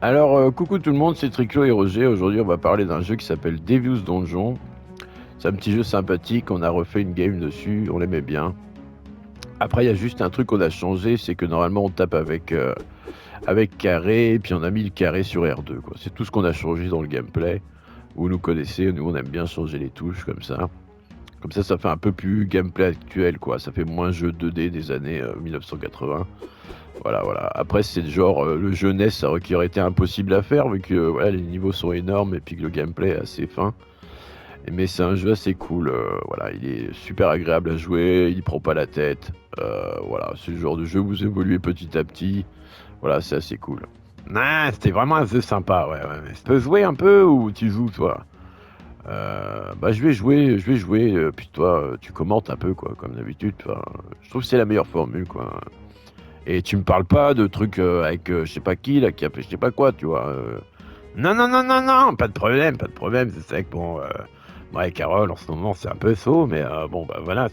Alors, coucou tout le monde, c'est Triclo et Roger. Aujourd'hui, on va parler d'un jeu qui s'appelle Devious Donjon. C'est un petit jeu sympathique, on a refait une game dessus, on l'aimait bien. Après, il y a juste un truc qu'on a changé, c'est que normalement on tape avec carré, et puis on a mis le carré sur R2, quoi. C'est tout ce qu'on a changé dans le gameplay. Vous nous connaissez, nous on aime bien changer les touches comme ça. Comme ça fait un peu plus gameplay actuel, quoi. Ça fait moins jeu 2D des années 1980. Voilà. Après, c'est le genre, le jeu NES, qui aurait été impossible à faire, vu que voilà, les niveaux sont énormes et puis que le gameplay est assez fin. Mais c'est un jeu assez cool. Voilà, il est super agréable à jouer, il prend pas la tête. Voilà, c'est le genre de jeu où vous évoluez petit à petit. Voilà, c'est assez cool. Ah, c'était vraiment un jeu sympa, ouais. Tu peux jouer un peu ou tu joues, toi? Bah, je vais jouer, puis toi, tu commentes un peu, quoi, comme d'habitude. Toi. Je trouve que c'est la meilleure formule, quoi. Et tu me parles pas de trucs avec je sais pas qui, là, qui a fait je sais pas quoi, tu vois. Non, pas de problème, pas de problème. C'est vrai que bon, moi et Carole, en ce moment, c'est un peu saut, mais bon, bah voilà,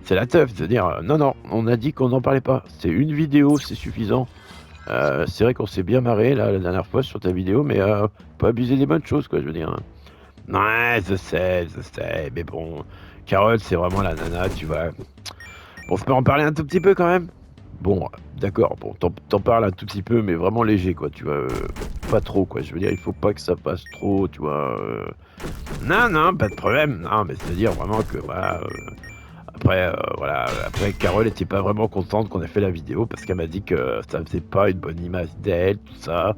c'est la teuf. C'est-à-dire, non, on a dit qu'on n'en parlait pas. C'est une vidéo, c'est suffisant. C'est vrai qu'on s'est bien marré, là, la dernière fois sur ta vidéo, mais pas abuser des bonnes choses, quoi, je veux dire. Hein. Ouais, je sais, mais bon, Carole, c'est vraiment la nana, tu vois. Bon, je peux en parler un tout petit peu quand même? Bon, d'accord, bon, t'en parles un tout petit peu, mais vraiment léger, quoi, tu vois. Pas trop, quoi. Je veux dire, il faut pas que ça passe trop, tu vois. Non, pas de problème. Non, mais c'est-à-dire vraiment que, voilà. Après, Carole était pas vraiment contente qu'on ait fait la vidéo parce qu'elle m'a dit que ça faisait pas une bonne image d'elle, tout ça.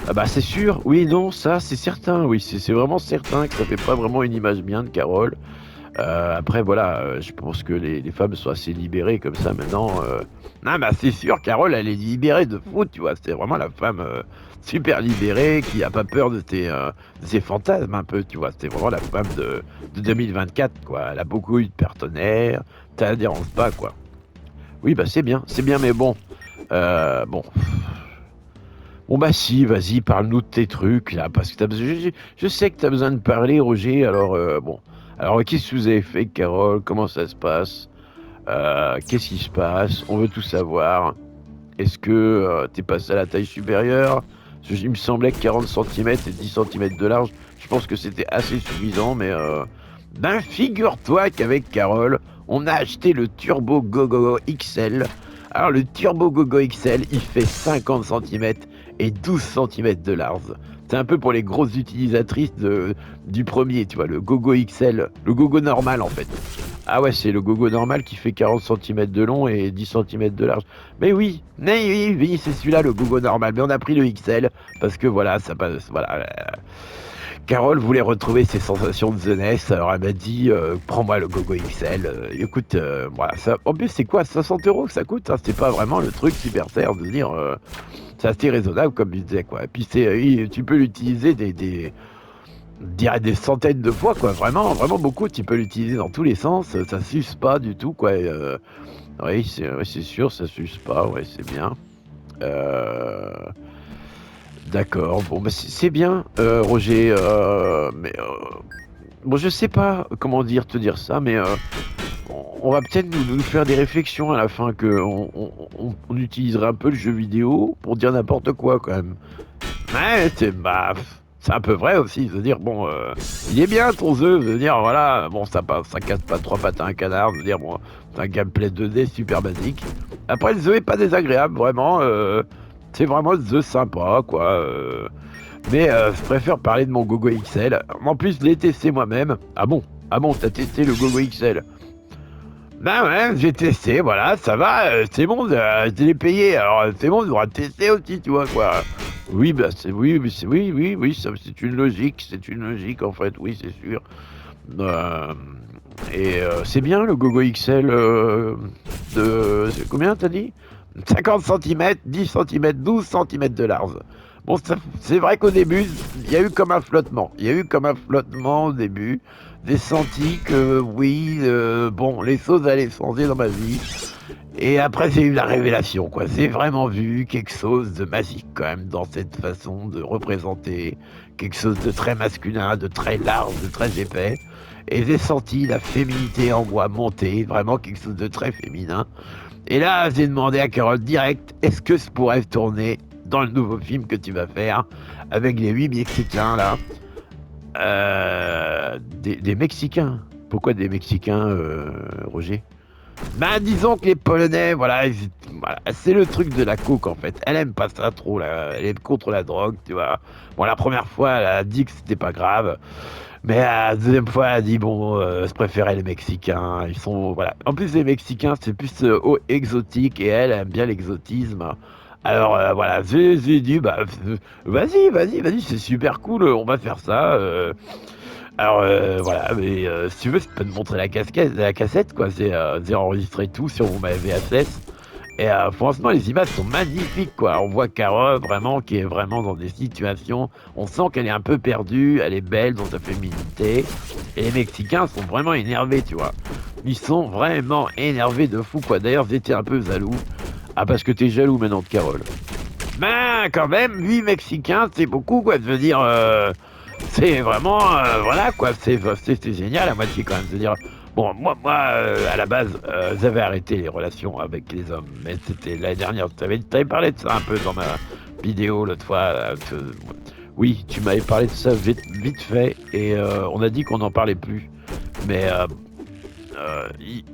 Ah bah, c'est sûr, oui, non, ça, c'est certain, oui, c'est vraiment certain que ça fait pas vraiment une image bien de Carole. Après, voilà, je pense que les femmes sont assez libérées comme ça maintenant. Non, bah c'est sûr, Carole, elle est libérée de fou, tu vois. C'est vraiment la femme super libérée qui a pas peur de ses fantasmes un peu, tu vois. C'est vraiment la femme de 2024, quoi. Elle a beaucoup eu de partenaires, ça la dérange pas, quoi. Oui, bah c'est bien, mais bon. Bon. Bon bah si, vas-y, parle-nous de tes trucs là, parce que je sais que t'as besoin de parler, Roger. Alors bon, alors qu'est-ce que vous avez fait, Carole? Comment ça se passe? Qu'est-ce qui se passe? On veut tout savoir. Est-ce que t'es passé à la taille supérieure? Parce que il me semblait que 40 centimètres et 10 centimètres de large, je pense que c'était assez suffisant, mais ben figure-toi qu'avec Carole, on a acheté le Turbo Gogo XL. Alors le Turbo Gogo XL, il fait 50 centimètres et 12 centimètres de large. C'est un peu pour les grosses utilisatrices du premier, tu vois, le Gogo XL, le Gogo normal en fait. Ah ouais, c'est le gogo normal qui fait 40 centimètres de long et 10 centimètres de large. Mais oui, c'est celui-là le gogo normal. Mais on a pris le XL parce que voilà, ça passe. Voilà. Carole voulait retrouver ses sensations de jeunesse, alors elle m'a dit prends-moi le gogo XL. Écoute, voilà, ça, en plus c'est quoi 60 € que ça coûte hein, c'est pas vraiment le truc super cher de se dire c'est assez raisonnable comme je disais quoi. Et puis tu peux l'utiliser je dirais des centaines de fois, quoi. Vraiment beaucoup. Tu peux l'utiliser dans tous les sens. Ça s'use pas du tout, quoi. Oui, c'est sûr, ça s'use pas. Ouais, c'est bien. Euh, d'accord. Bon, bah, c'est bien, Roger. Mais bon, je sais pas comment te dire ça, mais on va peut-être nous faire des réflexions à la fin que on utiliserait un peu le jeu vidéo pour dire n'importe quoi, quand même. Ouais, c'est un peu vrai aussi, de dire bon, il est bien ton jeu, de dire voilà, bon ça casse pas trois pattes à un canard, de dire bon, c'est un gameplay 2D super basique. Après le jeu est pas désagréable, vraiment, c'est vraiment le jeu sympa quoi. Mais je préfère parler de mon Gogo XL. En plus, je l'ai testé moi-même. Ah bon, t'as testé le Gogo XL? Ben ouais, j'ai testé, voilà, ça va, c'est bon, je l'ai payé, alors c'est bon, on aura testé aussi, tu vois quoi. Oui, bah oui, ça, c'est une logique en fait, oui, c'est sûr. Euh, c'est bien le Gogo XL c'est combien t'as dit? 50 centimètres, 10 centimètres, 12 centimètres de large. Bon, c'est vrai qu'au début, il y a eu comme un flottement. Il y a eu comme un flottement au début. J'ai senti que oui, bon, les choses allaient changer dans ma vie. Et après, j'ai eu la révélation, quoi. J'ai vraiment vu quelque chose de magique, quand même, dans cette façon de représenter quelque chose de très masculin, de très large, de très épais. Et j'ai senti la féminité en moi monter, vraiment quelque chose de très féminin. Et là, j'ai demandé à Carole direct, est-ce que je pourrais tourner dans le nouveau film que tu vas faire avec les 8 Mexicains là. Des Mexicains. Pourquoi des Mexicains, Roger? Bah, disons que les Polonais, voilà, voilà, c'est le truc de la coke en fait. Elle aime pas ça trop, là. Elle est contre la drogue, tu vois. Bon, la première fois, elle a dit que c'était pas grave. Mais la deuxième fois, elle a dit, bon, je préférais les Mexicains. Ils sont, voilà. En plus, les Mexicains, c'est plus exotique et elle aime bien l'exotisme. Alors, voilà, j'ai dit, bah, vas-y, c'est super cool, on va faire ça. Alors, voilà, mais si tu veux, je peux te montrer la cassette, quoi. C'est enregistré tout sur mon VHS. Et franchement, les images sont magnifiques, quoi. On voit Carole vraiment qui est vraiment dans des situations. On sent qu'elle est un peu perdue, elle est belle dans sa féminité. Et les Mexicains sont vraiment énervés, tu vois. Ils sont vraiment énervés de fou, quoi. D'ailleurs, j'étais un peu jaloux. Ah, parce que t'es jaloux maintenant de Carole. Ben, quand même, 8 Mexicains, c'est beaucoup, quoi. Je veux dire, c'est vraiment, voilà, quoi. C'est génial à moitié, quand même. Je veux dire, bon, moi à la base, j'avais arrêté les relations avec les hommes, mais c'était l'année dernière. T'avais parlé de ça un peu dans ma vidéo l'autre fois. Oui, tu m'avais parlé de ça vite fait, et on a dit qu'on n'en parlait plus. Mais,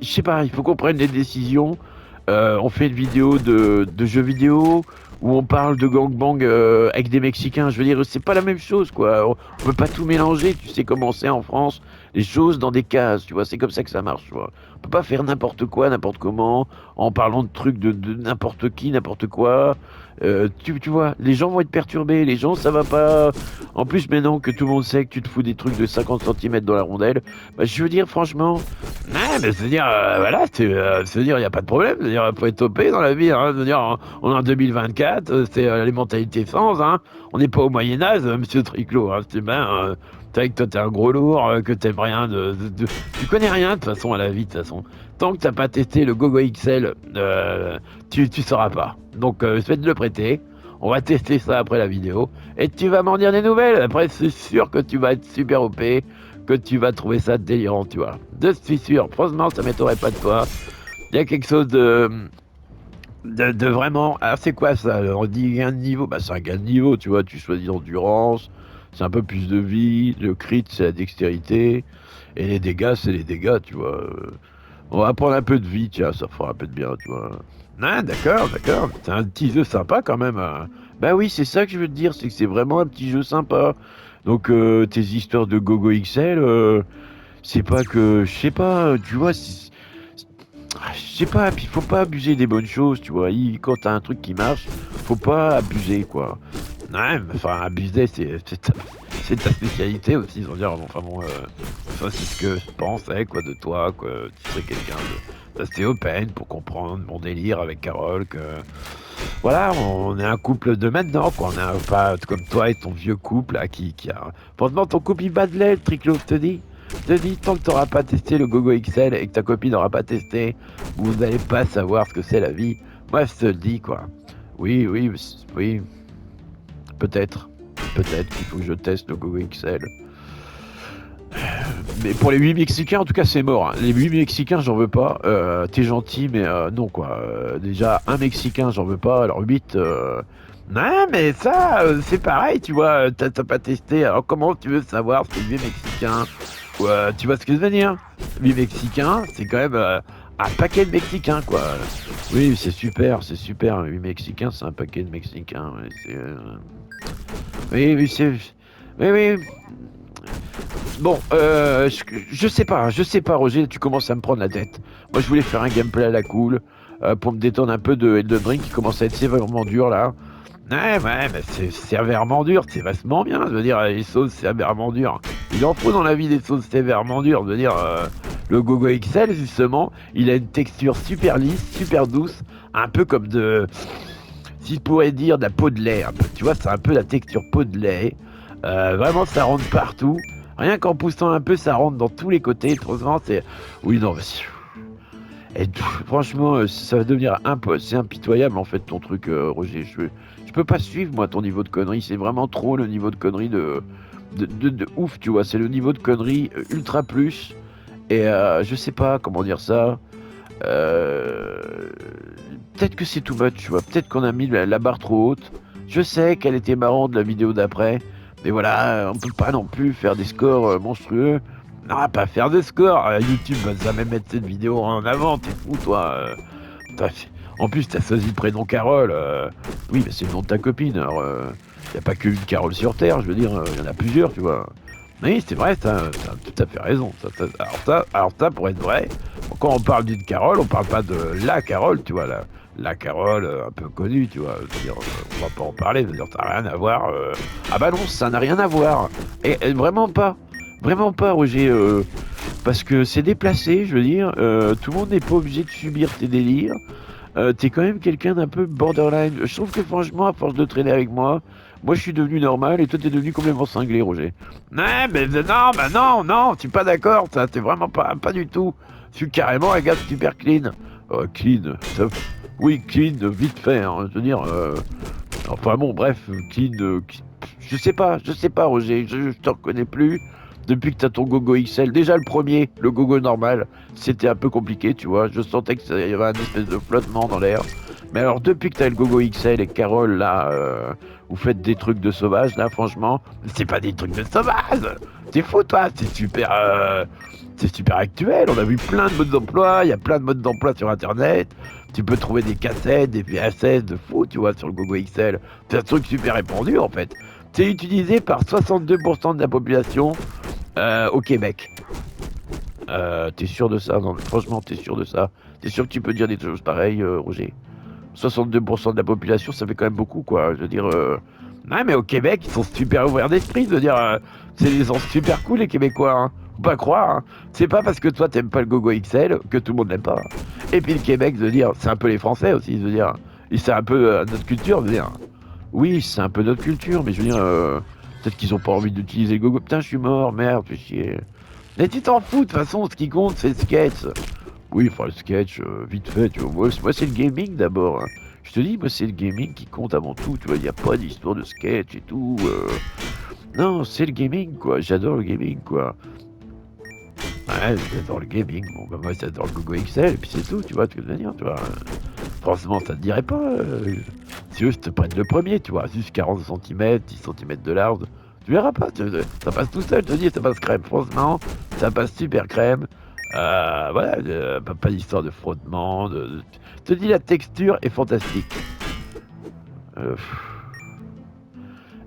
je sais pas, il faut qu'on prenne des décisions. On fait une vidéo de jeux vidéo où on parle de gangbang avec des Mexicains. Je veux dire, c'est pas la même chose, quoi. On peut pas tout mélanger. Tu sais comment c'est en France. Les choses dans des cases, tu vois. C'est comme ça que ça marche, tu vois. On peut pas faire n'importe quoi, n'importe comment, en parlant de trucs de n'importe qui, n'importe quoi. Tu vois, les gens vont être perturbés. Les gens, ça va pas. En plus, maintenant que tout le monde sait que tu te fous des trucs de 50 centimètres dans la rondelle, bah, je veux dire, franchement, ouais, mais c'est-à-dire, voilà, c'est-à-dire, il n'y a pas de problème. C'est-à-dire, faut être topé dans la vie. Hein, c'est-à-dire, on est en 2024, c'est les mentalités sans. Hein, on n'est pas au Moyen-Âge, monsieur Triclot. Hein, c'est bien. C'est vrai que toi, t'es un gros lourd, que t'aimes rien tu connais rien, de toute façon, à la vie, de toute façon. Tant que t'as pas testé le Gogo XL, tu sauras pas. Donc, je vais te le prêter. On va tester ça après la vidéo. Et tu vas m'en dire des nouvelles. Après, c'est sûr que tu vas être super OP, que tu vas trouver ça délirant, tu vois. Je suis sûr. Franchement, ça m'étonnerait pas de toi. Il y a quelque chose de vraiment. Alors, c'est quoi ça? On dit gain de niveau. Bah, c'est un gain de niveau, tu vois. Tu choisis l'endurance. C'est un peu plus de vie. Le crit, c'est la dextérité. Et les dégâts, c'est les dégâts, tu vois. On va prendre un peu de vie, tiens, ça fera un peu de bien, tu vois. Ah, d'accord. C'est un petit jeu sympa quand même. Bah oui, c'est ça que je veux te dire, c'est que c'est vraiment un petit jeu sympa. Donc, tes histoires de Gogo XL, c'est pas que. Je sais pas, tu vois, je sais pas, puis faut pas abuser des bonnes choses, tu vois. Quand t'as un truc qui marche, faut pas abuser, quoi. Ouais, mais enfin, abuser, c'est ta spécialité aussi, sans dire, enfin bon, ça c'est ce que je pensais, quoi, de toi, quoi. Tu serais quelqu'un d'assez open pour comprendre mon délire avec Carole, que voilà, on est un couple de maintenant, quoi. On est pas comme toi et ton vieux couple, là, qui a. Franchement, ton couple il bat de l'aile, Triclo, je te dis. Je te dis, tant que t'auras pas testé le Gogo XL et que ta copine n'aura pas testé, vous n'allez pas savoir ce que c'est la vie. Moi, je te le dis, quoi. Oui, peut-être. Peut-être qu'il faut que je teste le Gogo XL. Mais pour les 8 Mexicains, en tout cas, c'est mort. Hein. Les 8 Mexicains, j'en veux pas. T'es gentil, mais non, quoi. Déjà, un Mexicain, j'en veux pas. Alors 8. Non, mais ça, c'est pareil, tu vois. T'as pas testé. Alors comment tu veux savoir si c'est 8 Mexicains? Tu vois ce que je veux dire? 8 Mexicains, c'est quand même un paquet de Mexicains, quoi. Oui, c'est super, c'est super. 8 Mexicains, c'est un paquet de Mexicains. Ouais, oui, c'est. Oui. Bon, je sais pas, Roger, tu commences à me prendre la tête. Moi, je voulais faire un gameplay à la cool, pour me détendre un peu de Elden Ring qui commence à être sévèrement dur, là. Ouais, mais c'est sévèrement dur, c'est vachement bien, je veux dire, les sauces sévèrement dures. Il en faut dans la vie des sauces sévèrement dures, je veux dire, le Gogo XL, justement, il a une texture super lisse, super douce, un peu comme si je pourrais dire de la peau de lait, un peu. Tu vois, c'est un peu la texture peau de lait. Vraiment, ça rentre partout. Rien qu'en poussant un peu, ça rentre dans tous les côtés. Franchement, c'est. Oui, non, mais. Franchement, ça va devenir c'est impitoyable en fait ton truc, Roger. Je peux pas suivre moi ton niveau de connerie. C'est vraiment trop le niveau de connerie de ouf, tu vois. C'est le niveau de connerie ultra plus. Et je sais pas comment dire ça. Peut-être que c'est too much, tu vois. Peut-être qu'on a mis la barre trop haute. Je sais qu'elle était marrante la vidéo d'après, mais voilà, on peut pas non plus faire des scores monstrueux. Non, pas faire de scores. YouTube va jamais mettre cette vidéo en avant, t'es fou toi. En plus, t'as choisi le prénom Carole. Oui, mais c'est le nom de ta copine. Alors, y a pas qu'une Carole sur Terre, je veux dire, y en a plusieurs, tu vois. Oui, c'est vrai, t'as tout à fait raison. Alors ça, pour être vrai, quand on parle d'une Carole, on parle pas de la Carole, tu vois, la Carole un peu connue, tu vois. Je veux dire, on va pas en parler, je veux dire, ça n'a rien à voir. Ah bah non, ça n'a rien à voir. Et vraiment pas. Vraiment pas, Roger. Parce que c'est déplacé, je veux dire. Tout le monde n'est pas obligé de subir tes délires. T'es quand même quelqu'un d'un peu borderline. Je trouve que franchement, à force de traîner avec moi je suis devenu normal et toi t'es devenu complètement cinglé, Roger. Ouais, mais non, bah non, non, je suis pas d'accord, ça, t'es vraiment pas du tout. Je suis carrément un gars super clean. Clean, oui, clean, vite fait, hein, je veux dire. Enfin bon, bref, clean, je sais pas, Roger, je te reconnais plus. Depuis que t'as ton gogo XL, déjà le premier, le gogo normal, c'était un peu compliqué, tu vois. Je sentais qu'il y avait un espèce de flottement dans l'air. Mais alors, depuis que t'as le gogo XL et Carole, là, vous faites des trucs de sauvage, là, franchement, c'est pas des trucs de sauvage. C'est fou, toi, c'est super actuel. On a vu plein de modes d'emploi, il y a plein de modes d'emploi sur Internet. Tu peux trouver des cassettes, des VHS de fou, tu vois, sur le gogo XL. C'est un truc super répandu, en fait. C'est utilisé par 62% de la population au Québec. T'es sûr de ça? Non, franchement, t'es sûr de ça? T'es sûr que tu peux dire des choses pareilles, Roger? 62% de la population, ça fait quand même beaucoup, quoi. Je veux dire, ouais, mais au Québec, ils sont super ouverts d'esprit. Je veux dire, ils sont super cool, les Québécois. Hein. Faut pas croire. Hein. C'est pas parce que toi, t'aimes pas le gogo XL que tout le monde l'aime pas. Et puis le Québec, je veux dire, c'est un peu les Français aussi, je veux dire. Et c'est un peu notre culture, je veux dire. Oui, c'est un peu notre culture, mais je veux dire, peut-être qu'ils ont pas envie d'utiliser le gogo. Putain, je suis mort, merde, fais chier. Mais tu t'en fous, de toute façon, ce qui compte, c'est le sketch. Oui, enfin, le sketch, vite fait, tu vois. Moi c'est le gaming d'abord. Hein. Je te dis, moi, c'est le gaming qui compte avant tout, tu vois. Il n'y a pas d'histoire de sketch et tout. Non, c'est le gaming, quoi. J'adore le gaming, quoi. Ouais, j'adore le gaming. Bon, bah, moi, j'adore le Gogo XL, et puis c'est tout, tu vois, ce que je veux dire, tu vois. Franchement, ça te dirait pas. Si eux, je te prête le premier, tu vois. Juste 40 cm, 10 cm de large. Tu verras pas, ça passe tout seul, je te dis, ça passe crème. Franchement, ça passe super crème. Voilà, pas d'histoire de frottement. Je te dis, la texture est fantastique. Pff.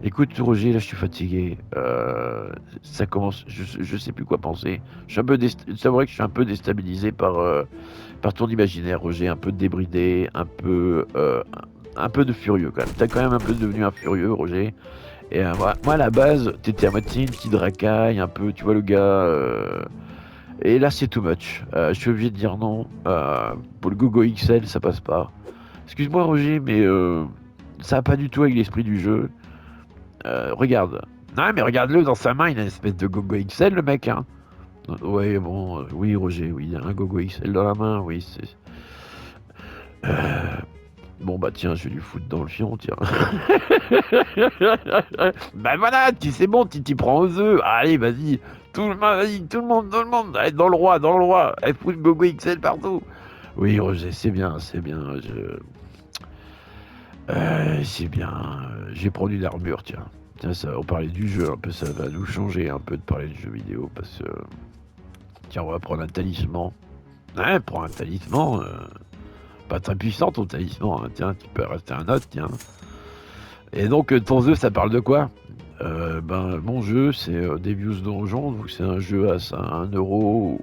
Écoute, Roger, là, je suis fatigué. Ça commence. Je sais plus quoi penser. Je suis un peu c'est vrai que je suis un peu déstabilisé par ton imaginaire, Roger. Un peu débridé, un peu de furieux quand même. T'as quand même un peu devenu un furieux, Roger. Et moi, à la base, t'étais à moitié une petite racaille, un peu, tu vois, le gars. Et là, c'est too much. Je suis obligé de dire non. Pour le Gogo XL, ça passe pas. Excuse-moi, Roger, mais ça va pas du tout avec l'esprit du jeu. Regarde. Non, mais regarde-le dans sa main, il a une espèce de Gogo XL, le mec, hein. Ouais, bon, oui, Roger, oui, il a un Gogo XL dans la main, oui, c'est. Bon, bah tiens, je vais lui foutre dans le fion, tiens. Bah voilà, c'est bon, tu t'y prends aux œufs. Allez, vas-y. Tout le monde, vas-y, tout le monde. Allez, dans le roi. Elle fout le Gogo XL partout. Oui, Roger, c'est bien, c'est bien. C'est bien. J'ai pris une armure, tiens. Tiens, ça, on parlait du jeu un peu, ça va nous changer un peu de parler du jeu vidéo parce que. Tiens, on va prendre un talisman. Ouais, prends un talisman. Pas très puissant ton talisman, hein. Tiens, tu peux rester un autre, tiens. Et donc, ton jeu, ça parle de quoi? Ben, mon jeu, c'est Devious Donjon, donc c'est un jeu à 1 euro.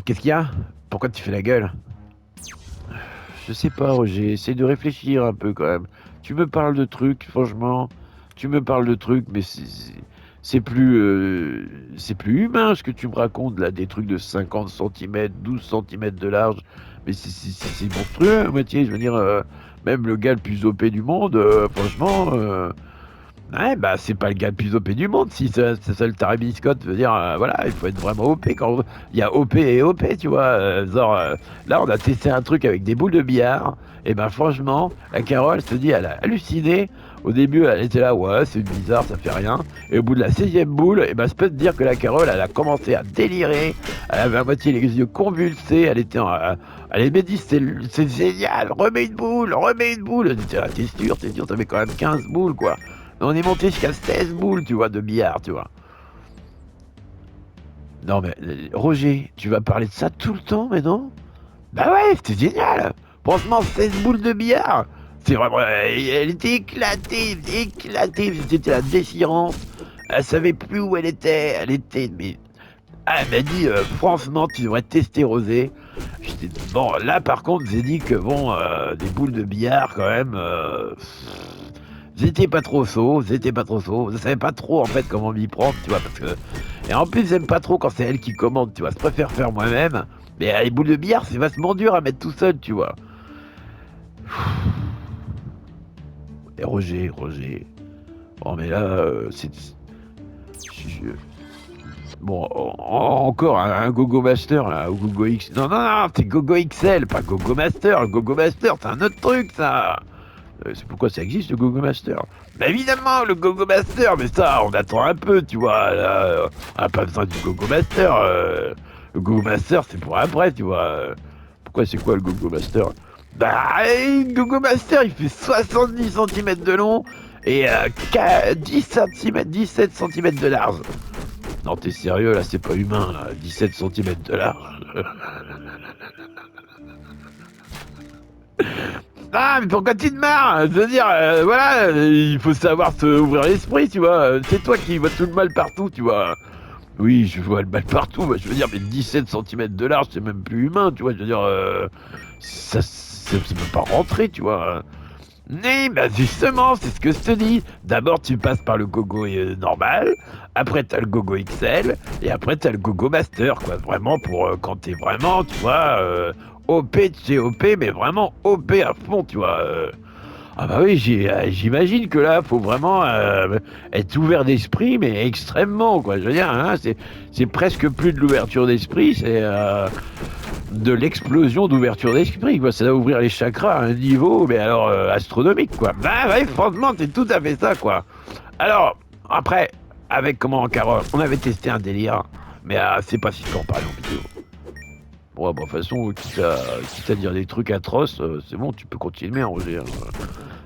Qu'est-ce qu'il y a? Pourquoi tu fais la gueule? Je sais pas, Roger, essaie de réfléchir un peu quand même. Tu me parles de trucs, franchement, tu me parles de trucs, mais c'est plus humain ce que tu me racontes là, des trucs de 50 cm, 12 cm de large. Mais c'est monstrueux à moitié, je veux dire, même le gars le plus OP du monde, franchement, Ouais, bah, c'est pas le gars le plus OP du monde. Si c'est ça le tarabiscotte veut dire, voilà, il faut être vraiment OP quand il y a OP et OP, tu vois? Genre, là, on a testé un truc avec des boules de billard et ben, franchement, la Carole, je te dis, elle a halluciné. Au début, elle était là: «Ouais, c'est bizarre, ça fait rien» et au bout de la 16e boule et ben, je peux te dire que la Carole, elle a commencé à délirer. Elle avait à moitié les yeux convulsés, elle était elle m'a dit: «C'est génial, remets une boule». J'étais là: «Tu sûr? Tu sûr? Ça fait quand même 15 boules, quoi». On est monté jusqu'à 16 boules, tu vois, de billard, tu vois. Non, mais Roger, tu vas parler de ça tout le temps, mais non? Bah ouais, c'était génial. Franchement, 16 boules de billard. C'est vraiment, elle était éclatée, éclatée. C'était la déchirance. Elle savait plus où elle était. Elle était, mais elle m'a dit, franchement, tu devrais tester Rosé. J'étais bon. Là, par contre, j'ai dit que bon, des boules de billard, quand même. J'étais pas trop chaud, j'étais pas trop chaud. Je savais pas trop en fait comment m'y prendre, tu vois, parce que. Et en plus, j'aime pas trop quand c'est elle qui commande, tu vois. Je préfère faire moi-même. Mais les boules de billard, c'est vachement dur à mettre tout seul, tu vois. Et Roger. Bon, mais là, c'est. je- Bon, encore un Gogo Master là, ou Gogo X. Non, non, non, c'est Gogo XL, pas Gogo Master. Le Gogo Master, c'est un autre truc, ça. C'est pourquoi ça existe le Gogo Master. Bah évidemment, le Gogo Master, mais ça, on attend un peu, tu vois. Là, on a pas besoin du Gogo Master. Le Gogo Master, c'est pour après, tu vois. Pourquoi c'est quoi le Gogo Master? Bah, le Gogo Master, il fait 70 centimètres de long et 10 cm, 17 centimètres de large. Non, t'es sérieux, là, c'est pas humain, là. 17 centimètres de large. Ah, mais pourquoi tu te marres? Je veux dire, voilà, il faut savoir se ouvrir l'esprit, tu vois. C'est toi qui vois tout le mal partout, tu vois. Oui, je vois le mal partout, bah, je veux dire, mais 17 centimètres de large, c'est même plus humain, tu vois. Je veux dire, ça peut pas rentrer, tu vois. Mais bah justement, c'est ce que je te dis. D'abord, tu passes par le gogo normal, après t'as le gogo XL, et après t'as le gogo master, quoi. Vraiment pour quand t'es vraiment, tu vois, OP de chez OP, mais vraiment OP à fond, tu vois. Ah bah oui, j'imagine que là, faut vraiment être ouvert d'esprit, mais extrêmement, quoi. Je veux dire, hein, c'est presque plus de l'ouverture d'esprit, c'est de l'explosion d'ouverture d'esprit, quoi. Ça doit ouvrir les chakras à un niveau, mais alors astronomique, quoi. Bah ouais, franchement, c'est tout à fait ça, quoi. Alors, après, avec comment Carole, on avait testé un délire, mais c'est pas si on parle en vidéo. Bon, bah, de toute façon, quitte à dire des trucs atroces, c'est bon, tu peux continuer, Roger. Hein.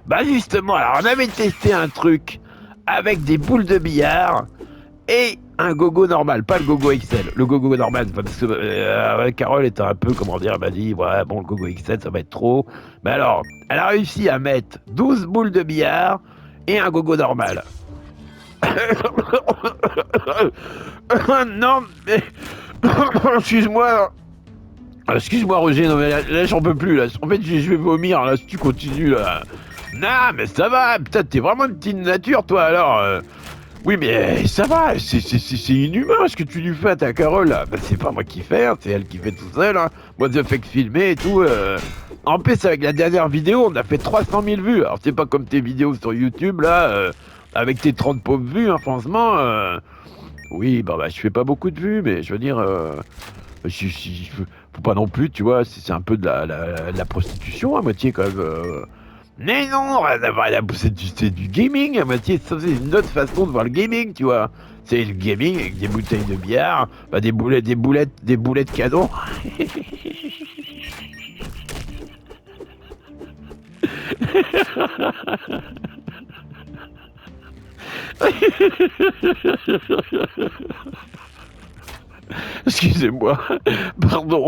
Bah justement, alors on avait testé un truc avec des boules de billard et un gogo normal, pas le gogo XL, le gogo normal, parce que Carole était un peu, comment dire, elle m'a dit, ouais, bon, le gogo XL, ça va être trop. Mais alors, elle a réussi à mettre 12 boules de billard et un gogo normal. Non, mais... Excuse-moi. Excuse-moi, Roger, non mais là, j'en peux plus, là. En fait, je vais vomir, là, si tu continues, là. Non, mais ça va, putain, t'es vraiment une petite nature, toi, alors. Oui, mais ça va, c'est inhumain ce que tu lui fais à ta Carole, là. Bah, c'est pas moi qui fais, hein, c'est elle qui fait tout seul, hein. Moi, je fais que filmer et tout. En plus, avec la dernière vidéo, on a fait 300 000 vues. Alors, c'est pas comme tes vidéos sur YouTube, là, avec tes 30 pauvres vues, hein, franchement. Oui, bah, je fais pas beaucoup de vues, mais je veux dire, faut pas non plus, tu vois, c'est un peu de la prostitution à moitié, quand même. Mais non, c'est du gaming à moitié. Ça, c'est une autre façon de voir le gaming, tu vois. C'est le gaming avec des bouteilles de billard, bah, des boulettes cadeaux. Excusez-moi, pardon.